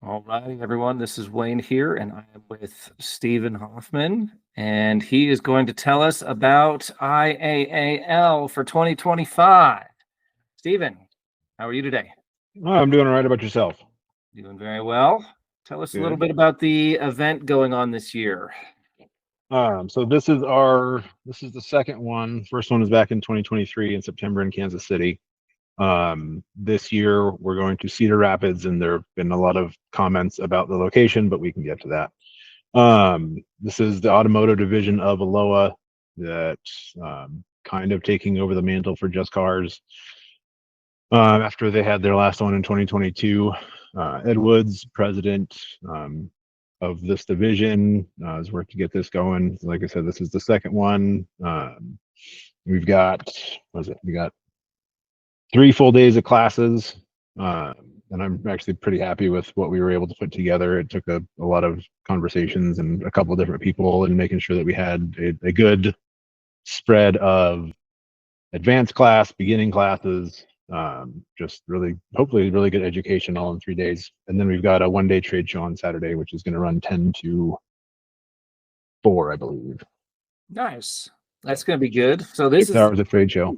All righty, everyone. This is Wayne here, and I am with Stephen Hoffman, and he is going to tell us about IAAL for 2025. Stephen, how are you today? Oh, I'm doing all right. About yourself? Doing very well. Tell us a little Good. bit about the event going on this year. So this is the second one. First one was back in 2023 in September in Kansas City. This year we're going to Cedar Rapids, and there have been a lot of comments about the location, but we can get to that. This is the automotive division of ALOA that's kind of taking over the mantle for Just Cars. After they had their last one in 2022, Ed Woods, president of this division, has worked to get this going. Like I said, this is the second one. We've got, we got 3 full days of classes, and I'm actually pretty happy with what we were able to put together. It took a lot of conversations and a couple of different people, and making sure that we had a good spread of advanced class, beginning classes, just really, hopefully really good education all in 3 days. And then we've got a 1-day trade show on Saturday, which is going to run 10 to 4, I believe. Nice. That's going to be good. So this 6 hours of trade show.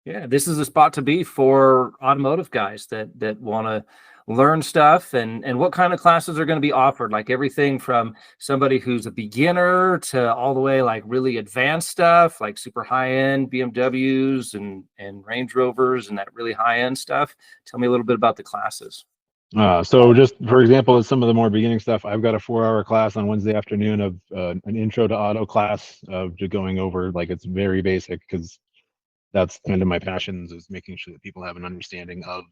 Yeah, this is a spot to be for automotive guys that want to learn stuff. And what kind of classes are going to be offered? Like everything from somebody who's a beginner to all the way like really advanced stuff, like super high end BMWs and Range Rovers and that really high end stuff. Tell me a little bit about the classes. So just for example, some of the more beginning stuff, I've got a 4-hour class on Wednesday afternoon of an intro to auto class of just going over, like, it's very basic, because that's kind of my passions, is making sure that people have an understanding of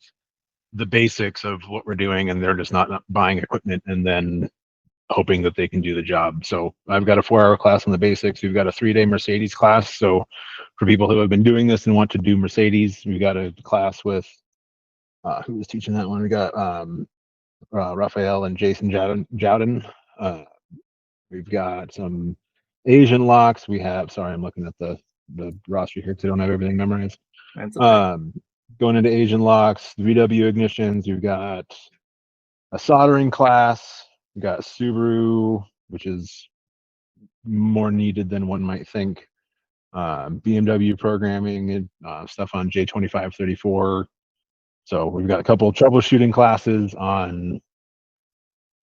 the basics of what we're doing, and they're just not buying equipment and then hoping that they can do the job. So I've got a 4-hour class on the basics. We've got a 3-day Mercedes class. So for people who have been doing this and want to do Mercedes, we've got a class with who was teaching that one? We got Raphael and Jason Jowden. We've got some Asian locks. We have, sorry, I'm looking at the roster here because I don't have everything memorized. That's okay. Going into Asian locks, VW ignitions. We've got a soldering class. We've got Subaru, which is more needed than one might think. BMW programming and stuff on J2534. So we've got a couple of troubleshooting classes on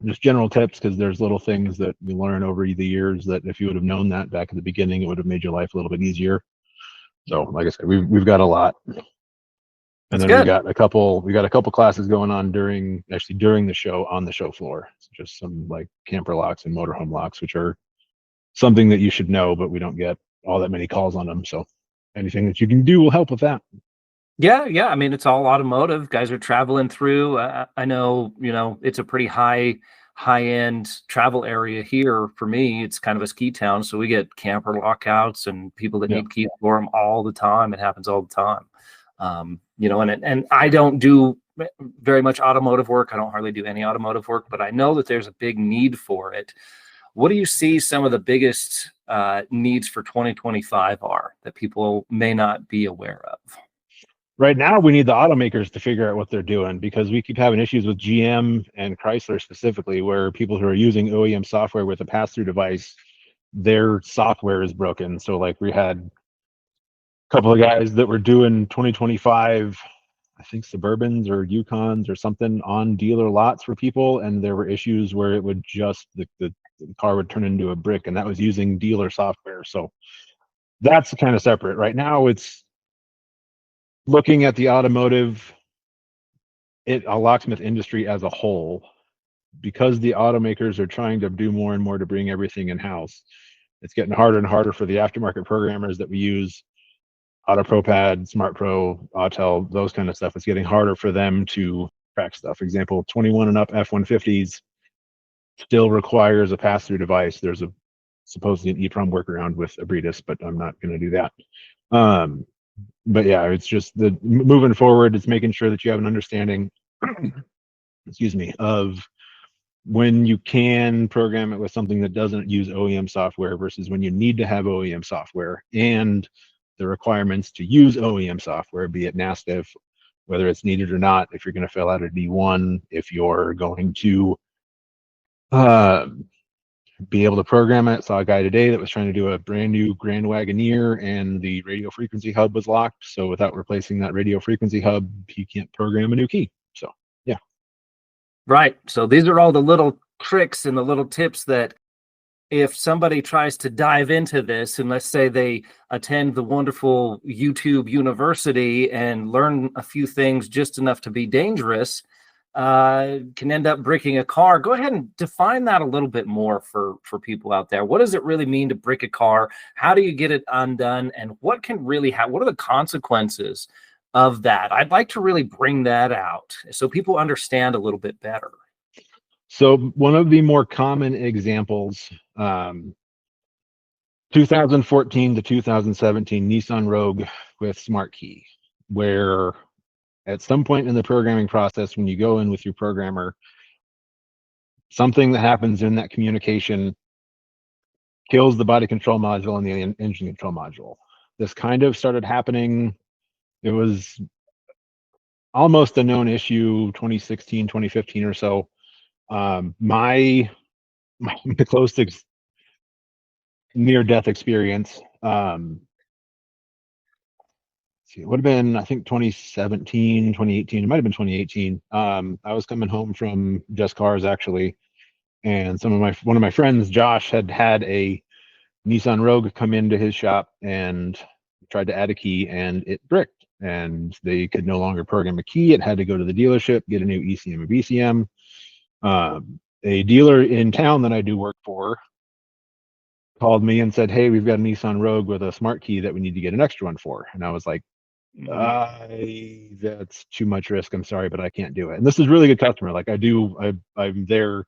just general tips, because there's little things that we learn over the years that if you would have known that back at the beginning, it would have made your life a little bit easier. So like I said, we've got a lot. And then we got a couple classes going on during the show on the show floor. It's just some like camper locks and motorhome locks, which are something that you should know, but we don't get all that many calls on them. So anything that you can do will help with that. Yeah. I mean, it's all automotive. Guys are traveling through. I know, it's a pretty high end travel area here. For me, it's kind of a ski town, so we get camper lockouts and people that need keys for them all the time. It happens all the time. And I don't do very much automotive work. I don't hardly do any automotive work, but I know that there's a big need for it. What do you see some of the biggest needs for 2025 are that people may not be aware of? Right now, we need the automakers to figure out what they're doing, because we keep having issues with GM and Chrysler specifically, where people who are using OEM software with a pass-through device, their software is broken. So like we had a couple of guys that were doing 2025, I think Suburbans or Yukons or something on dealer lots for people, and there were issues where it would just the car would turn into a brick, and that was using dealer software. So that's kind of separate. Right now, it's looking at the automotive, a locksmith industry as a whole, because the automakers are trying to do more and more to bring everything in-house. It's getting harder and harder for the aftermarket programmers that we use, AutoProPad, SmartPro, Autel, those kind of stuff. It's getting harder for them to crack stuff. For example, 21 and up F-150s still requires a pass-through device. There's supposedly an EEPROM workaround with Abritus, but I'm not going to do that. But yeah, it's just moving forward, it's making sure that you have an understanding, excuse me, of when you can program it with something that doesn't use OEM software versus when you need to have OEM software, and the requirements to use OEM software, be it NASTIF, whether it's needed or not, if you're going to fill out a D1, if you're going to uh, be able to program it. Saw a guy today that was trying to do a brand new Grand Wagoneer, and the radio frequency hub was locked. So without replacing that radio frequency hub, he can't program a new key. So yeah. Right. So these are all the little tricks and the little tips that if somebody tries to dive into this, and let's say they attend the wonderful YouTube university and learn a few things just enough to be dangerous, can end up bricking a car. Go ahead and define that a little bit more for people out there. What does it really mean to brick a car? How do you get it undone? And what can really happen? What are the consequences of that? I'd like to really bring that out so people understand a little bit better. So one of the more common examples, 2014 to 2017 Nissan Rogue with Smart Key, where at some point in the programming process, when you go in with your programmer, something that happens in that communication kills the body control module and the engine control module. This kind of started happening. It was almost a known issue 2016, 2015 or so. My the closest near death experience, see, it would have been, I think 2017, 2018, it might have been 2018. I was coming home from Just Cars actually, and one of my friends, Josh, had a Nissan Rogue come into his shop and tried to add a key, and it bricked, and they could no longer program a key. It had to go to the dealership, get a new ECM and BCM. A dealer in town that I do work for called me and said, "Hey, we've got a Nissan Rogue with a smart key that we need to get an extra one for." And I was like, that's too much risk. I'm sorry, but I can't do it. And this is really good customer. Like I'm there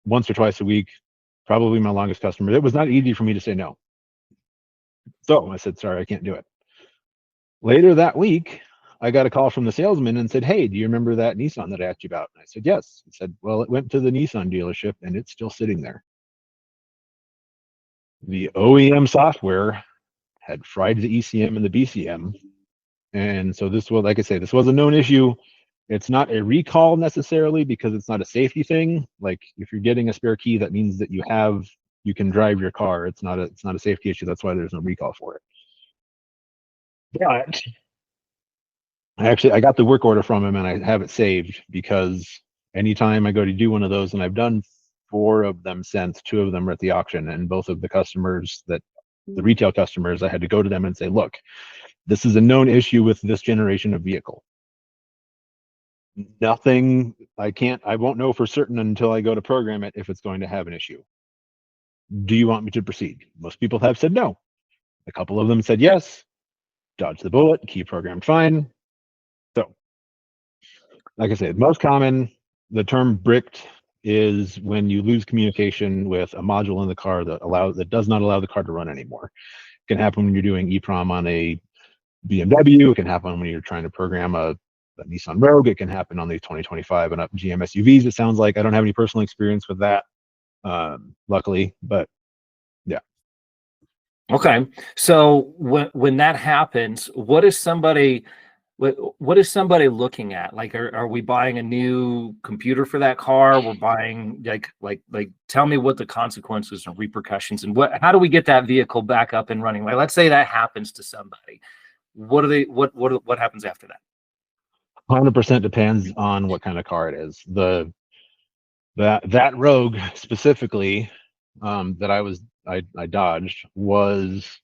once or twice a week, probably my longest customer. It was not easy for me to say no. So I said, sorry, I can't do it. Later that week, I got a call from the salesman and said, "Hey, do you remember that Nissan that I asked you about?" And I said, "Yes." He said, "Well, it went to the Nissan dealership and it's still sitting there. The OEM software had fried the ECM and the BCM." And so this was, like I say, this was a known issue. It's not a recall necessarily because it's not a safety thing. Like if you're getting a spare key, that means that you can drive your car. It's not a safety issue. That's why there's no recall for it. But I got the work order from him and I have it saved because anytime I go to do one of those, and I've done 4 of them since, 2 of them are at the auction, and both of the customers the retail customers, I had to go to them and say, "Look, this is a known issue with this generation of vehicle. Nothing, I won't know for certain until I go to program it if it's going to have an issue. Do you want me to proceed?" Most people have said no. A couple of them said yes. Dodge the bullet, key programmed fine. So, like I said, most common, the term bricked is when you lose communication with a module in the car that does not allow the car to run anymore. It can happen when you're doing EEPROM on a BMW. It can happen when you're trying to program a Nissan Rogue. It can happen on the 2025 and up GM SUVs. It sounds like I don't have any personal experience with that, luckily, but yeah. Okay. So when that happens, what is somebody looking at? Like, are we buying a new computer for that car? We're buying like tell me what the consequences and repercussions and how do we get that vehicle back up and running? Like, let's say that happens to somebody. What happens after that? 100% depends on what kind of car it is. That Rogue specifically, that I dodged was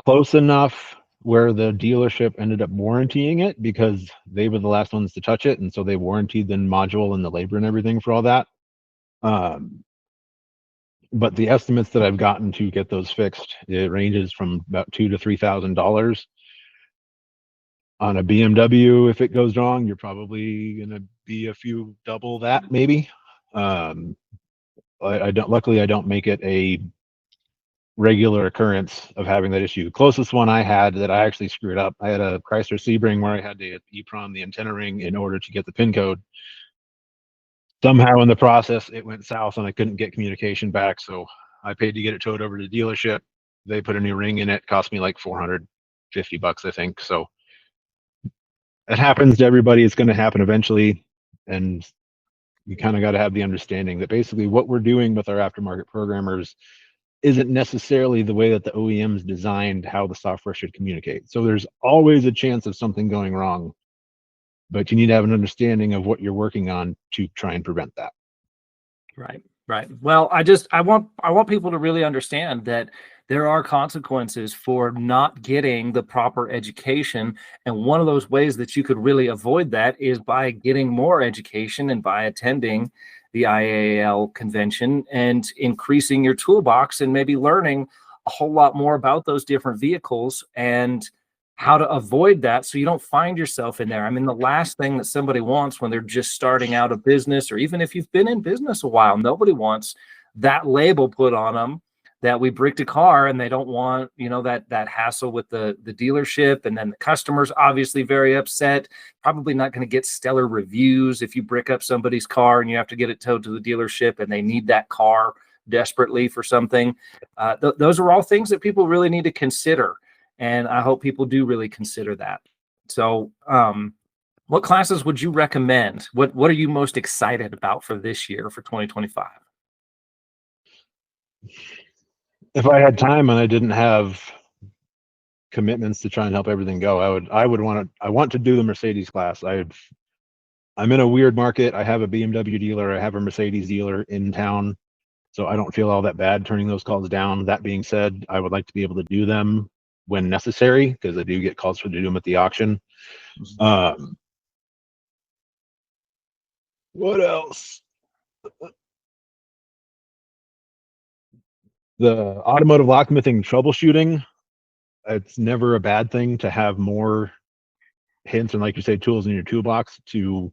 close enough where the dealership ended up warrantying it because they were the last ones to touch it, and so they warrantied the module and the labor and everything for all that. But the estimates that I've gotten to get those fixed, it ranges from about $2,000 to $3,000. On a BMW, if it goes wrong, you're probably going to be a few double that, maybe. Luckily, I don't make it a regular occurrence of having that issue. The closest one I had that I actually screwed up, I had a Chrysler Sebring where I had to EEPROM the antenna ring in order to get the pin code. Somehow in the process, it went south and I couldn't get communication back. So I paid to get it towed over to the dealership. They put a new ring in it, cost me like $450, I think. So it happens to everybody. It's going to happen eventually. And you kind of got to have the understanding that basically what we're doing with our aftermarket programmers isn't necessarily the way that the OEMs designed how the software should communicate. So there's always a chance of something going wrong, but you need to have an understanding of what you're working on to try and prevent that. Right, right. Well, I want people to really understand that there are consequences for not getting the proper education, and one of those ways that you could really avoid that is by getting more education and by attending the IAAL convention and increasing your toolbox and maybe learning a whole lot more about those different vehicles and how to avoid that so you don't find yourself in there. I mean, the last thing that somebody wants when they're just starting out a business, or even if you've been in business a while, nobody wants that label put on them that we bricked a car, and they don't want, that hassle with the dealership, and then the customer's obviously very upset, probably not going to get stellar reviews if you brick up somebody's car and you have to get it towed to the dealership and they need that car desperately for something. Those are all things that people really need to consider. And I hope people do really consider that. So what classes would you recommend? What are you most excited about for this year, for 2025? If I had time and I didn't have commitments to try and help everything go, I want to do the Mercedes class. I'm in a weird market. I have a BMW dealer, I have a Mercedes dealer in town, so I don't feel all that bad turning those calls down. That being said, I would like to be able to do them when necessary, because I do get calls to do them at the auction. What else? The automotive locksmithing troubleshooting, it's never a bad thing to have more hints and, like you say, tools in your toolbox to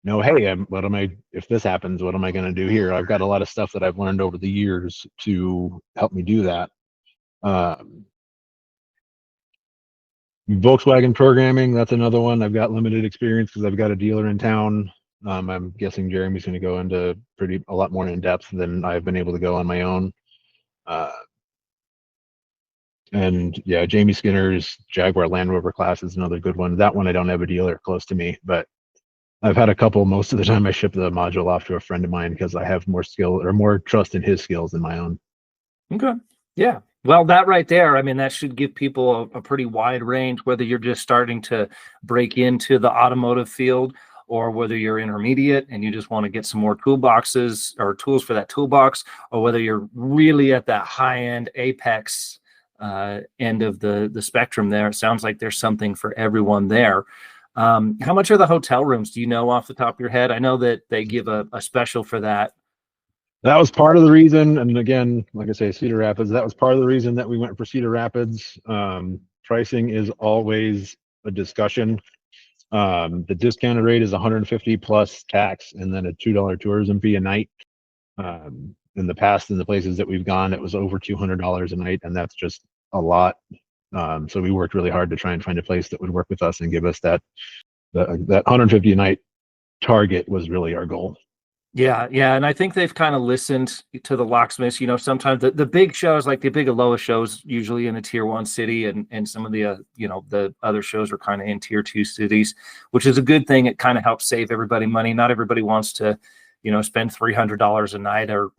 know, hey, if this happens, what am I going to do here? I've got a lot of stuff that I've learned over the years to help me do that. Volkswagen programming, that's another one. I've got limited experience because I've got a dealer in town. I'm guessing Jeremy's going to go into a lot more in depth than I've been able to go on my own. And yeah, Jamie Skinner's Jaguar Land Rover class is another good one. That one I don't have a dealer close to me, but I've had a couple. Most of the time I ship the module off to a friend of mine because I have more skill or more trust in his skills than my own. Okay. Yeah. Well, that right there, I mean, that should give people a pretty wide range, whether you're just starting to break into the automotive field or whether you're intermediate and you just want to get some more toolboxes or tools for that toolbox, or whether you're really at that high-end apex end of the spectrum there. It sounds like there's something for everyone there. How much are the hotel rooms? Do you know off the top of your head? I know that they give a special for that. That was part of the reason, and again, like I say, Cedar Rapids, that was part of the reason that we went for Cedar Rapids. Pricing is always a discussion. The discounted rate is 150 plus tax, and then a $2 tourism fee a night. In the past, in the places that we've gone, it was over $200 a night, and that's just a lot. So we worked really hard to try and find a place that would work with us and give us that 150 a night target was really our goal. Yeah, and I think they've kind of listened to the locksmiths. Sometimes the big shows, like the big ALOA shows, usually in a tier 1 city, and some of the the other shows are kind of in tier 2 cities, which is a good thing. It kind of helps save everybody money. Not everybody wants to spend $300 a night or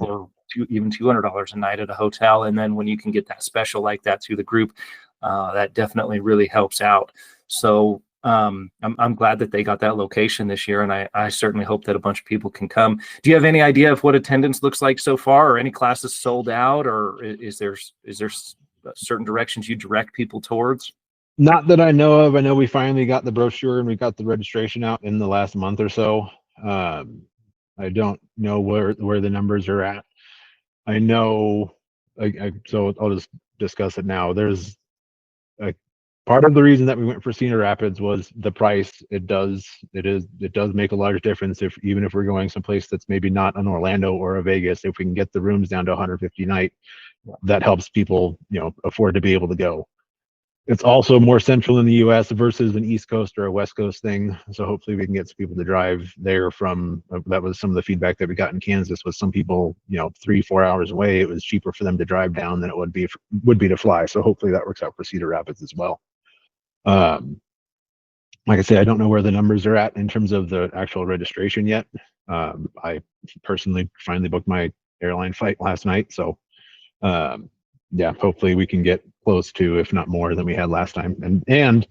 even $200 a night at a hotel, and then when you can get that special like that through the group, that definitely really helps out. So I'm glad that they got that location this year, and I certainly hope that a bunch of people can come. Do you have any idea of what attendance looks like so far, or any classes sold out, or is there certain directions you direct people towards? Not that I know of. I know we finally got the brochure and we got the registration out in the last month or so. I don't know where the numbers are at. I know, so I'll just discuss it now. There's a part of the reason that we went for Cedar Rapids was the price. It does make a large difference even if we're going someplace that's maybe not an Orlando or a Vegas. If we can get the rooms down to 150 a night, that helps people afford to be able to go. It's also more central in the U.S. versus an East Coast or a West Coast thing. So hopefully we can get some people to drive there from. That was some of the feedback that we got in Kansas. Was some people 3-4 hours away, it was cheaper for them to drive down than it would be to fly. So hopefully that works out for Cedar Rapids as well. Like I say, I don't know where the numbers are at in terms of the actual registration yet. I personally finally booked my airline flight last night. So, yeah, hopefully we can get close to, if not more than we had last time. And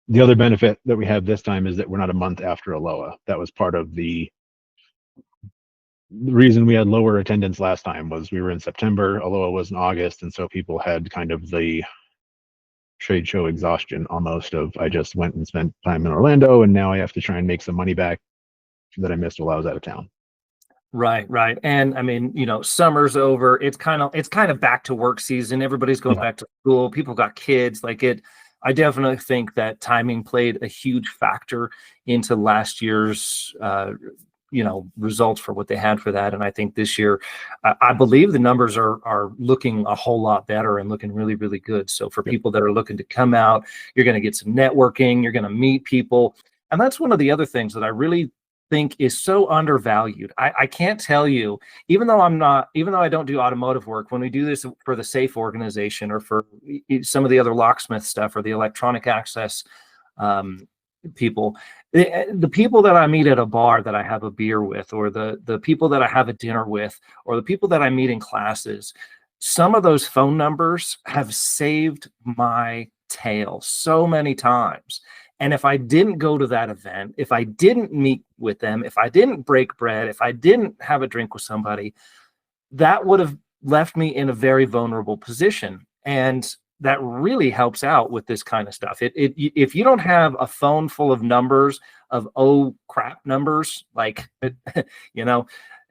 the other benefit that we have this time is that we're not a month after ALOA. That was part of the reason we had lower attendance last time, was we were in September, ALOA was in August, and so people had kind of the trade show exhaustion almost of, I just went and spent time in Orlando and now I have to try and make some money back that I missed while I was out of town. Right, right. And I mean, summer's over. It's kind of back to work season. Everybody's going back to school. People got kids. I definitely think that timing played a huge factor into last year's results for what they had for that. And I think this year, I believe the numbers are looking a whole lot better and looking really, really good. So for people that are looking to come out, you're going to get some networking, you're going to meet people. And that's one of the other things that I really think is so undervalued. I can't tell you, even though I don't do automotive work, when we do this for the SAFE organization or for some of the other locksmith stuff or the electronic access people, the people that I meet at a bar that I have a beer with, or the people that I have a dinner with, or the people that I meet in classes, some of those phone numbers have saved my tail so many times. And if I didn't go to that event, if I didn't meet with them, if I didn't break bread, if I didn't have a drink with somebody, that would have left me in a very vulnerable position. And that really helps out with this kind of stuff. If you don't have a phone full of numbers, of oh crap numbers, like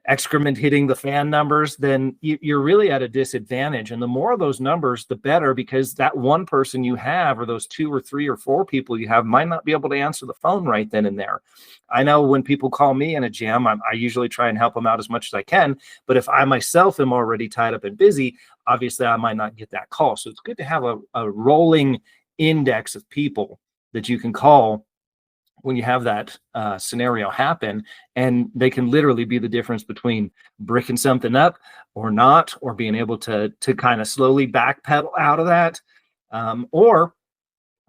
excrement hitting the fan numbers, then you're really at a disadvantage. And the more of those numbers, the better, because that one person you have, or those 2 or 3 or 4 people you have, might not be able to answer the phone right then and there. I know when people call me in a jam, I usually try and help them out as much as I can. But if I myself am already tied up and busy, obviously I might not get that call. So it's good to have a rolling index of people that you can call when you have that scenario happen, and they can literally be the difference between bricking something up or not, or being able to kind of slowly backpedal out of that. Or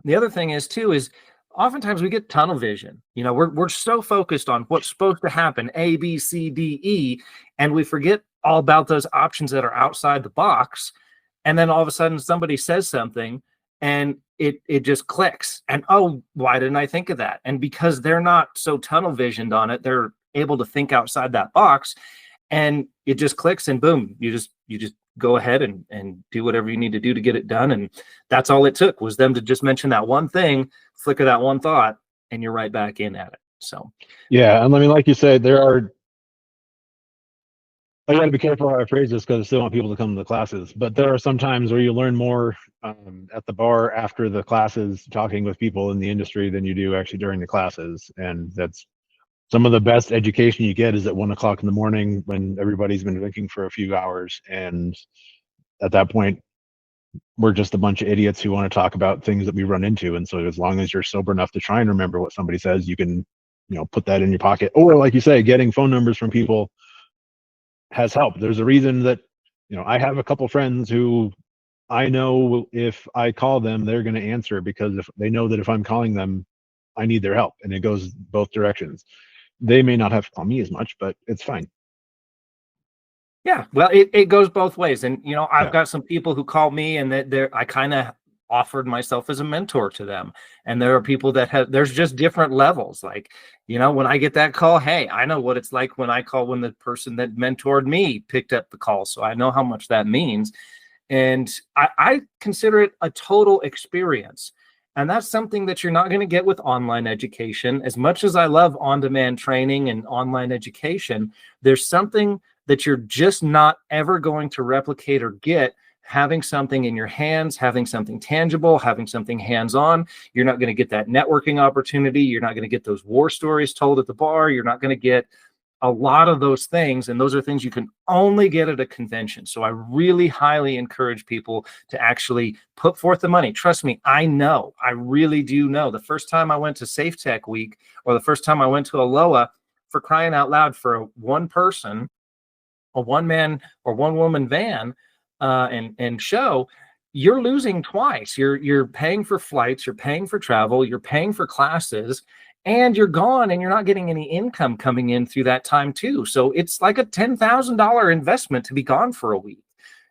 the other thing is oftentimes we get tunnel vision. We're so focused on what's supposed to happen, A, B, C, D, E, and we forget all about those options that are outside the box. And then all of a sudden somebody says something and it just clicks, and oh, why didn't I think of that? And because they're not so tunnel visioned on it, they're able to think outside that box, and it just clicks, and boom, you just go ahead and do whatever you need to do to get it done. And that's all it took, was them to just mention that one thing, flicker that one thought, and you're right back in at it. So yeah, and I mean, like you said, I got to be careful how I phrase this, because I still want people to come to the classes. But there are some times where you learn more at the bar after the classes, talking with people in the industry, than you do actually during the classes. And that's some of the best education you get, is at 1 o'clock in the morning, when everybody's been drinking for a few hours. And at that point, we're just a bunch of idiots who want to talk about things that we run into. And so as long as you're sober enough to try and remember what somebody says, you can, put that in your pocket. Or like you say, getting phone numbers from people has helped. There's a reason that, I have a couple friends who I know if I call them, they're going to answer, because if they know that if I'm calling them, I need their help, and it goes both directions. They may not have to call me as much, but it's fine. Yeah, well, it goes both ways. And, I've got some people who call me, and I kind of offered myself as a mentor to them. And there are people that there's just different levels. Like, when I get that call, hey, I know what it's like when I call, when the person that mentored me picked up the call. So I know how much that means. And I consider it a total experience. And that's something that you're not going to get with online education. As much as I love on-demand training and online education, there's something that you're just not ever going to replicate or get, having something in your hands, having something tangible, having something hands-on. You're not going to get that networking opportunity. You're not going to get those war stories told at the bar. You're not going to get a lot of those things. And those are things you can only get at a convention. So I really highly encourage people to actually put forth the money. Trust me, I really do know. The first time I went to Safe Tech Week, or the first time I went to ALOA, for crying out loud, for one person, a one-man or one-woman van and show, you're losing twice. You're paying for flights, you're paying for travel, you're paying for classes, and you're gone and you're not getting any income coming in through that time too. So it's like a $10,000 investment to be gone for a week.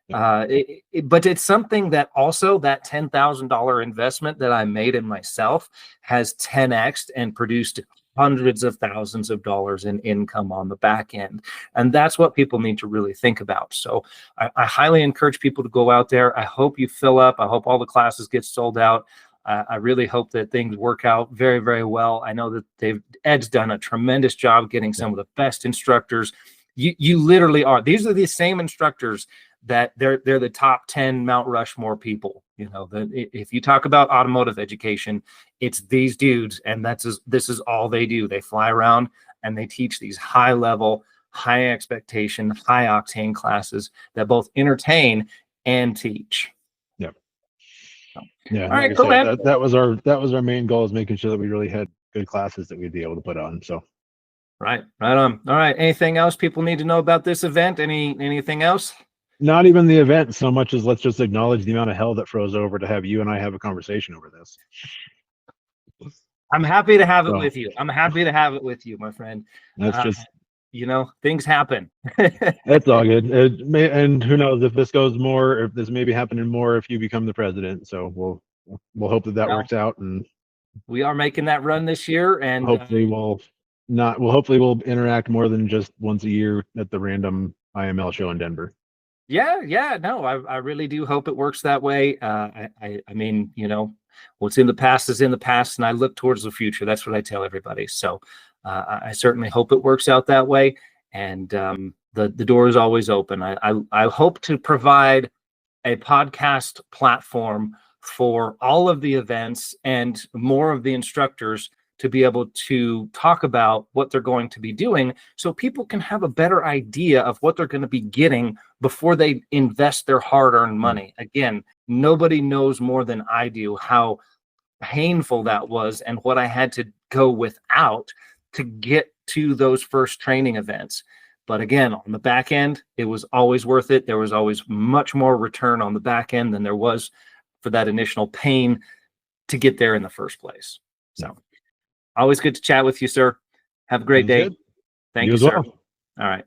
But it's something that also that $10,000 investment that I made in myself has 10x'd and produced hundreds of thousands of dollars in income on the back end. And that's what people need to really think about. So I highly encourage people to go out there. I hope you fill up. I hope all the classes get sold out. I really hope that things work out very, very well. I know that Ed's done a tremendous job getting some of the best instructors. You literally are. These are the same instructors that they're the top 10 Mount Rushmore people. You know, if you talk about automotive education, it's these dudes, and this is all they do. They fly around and they teach these high level, high expectation, high octane classes that both entertain and teach. Yeah, all right, like go ahead. that was our main goal, is making sure that we really had good classes that we'd be able to put on. So right on. All right, anything else people need to know about this event? Anything else? Not even the event so much as let's just acknowledge the amount of hell that froze over to have you and I have a conversation over this. I'm happy to have it with you. I'm happy to have it with you, my friend. That's just, you know, things happen. That's all good. And who knows if this goes more, if this may be happening more if you become the president. So we'll hope that works out. And we are making that run this year, and hopefully we'll interact more than just once a year at the random IML show in Denver. Yeah. No, I really do hope it works that way. I mean, you know, what's in the past is in the past, and I look towards the future. That's what I tell everybody. So I certainly hope it works out that way. And the door is always open. I hope to provide a podcast platform for all of the events and more of the instructors to be able to talk about what they're going to be doing, so people can have a better idea of what they're going to be getting before they invest their hard-earned money. Again, nobody knows more than I do how painful that was and what I had to go without to get to those first training events. But again, on the back end, it was always worth it. There was always much more return on the back end than there was for that initial pain to get there in the first place. So always good to chat with you, sir. Have a great day. Thank you, sir. All right.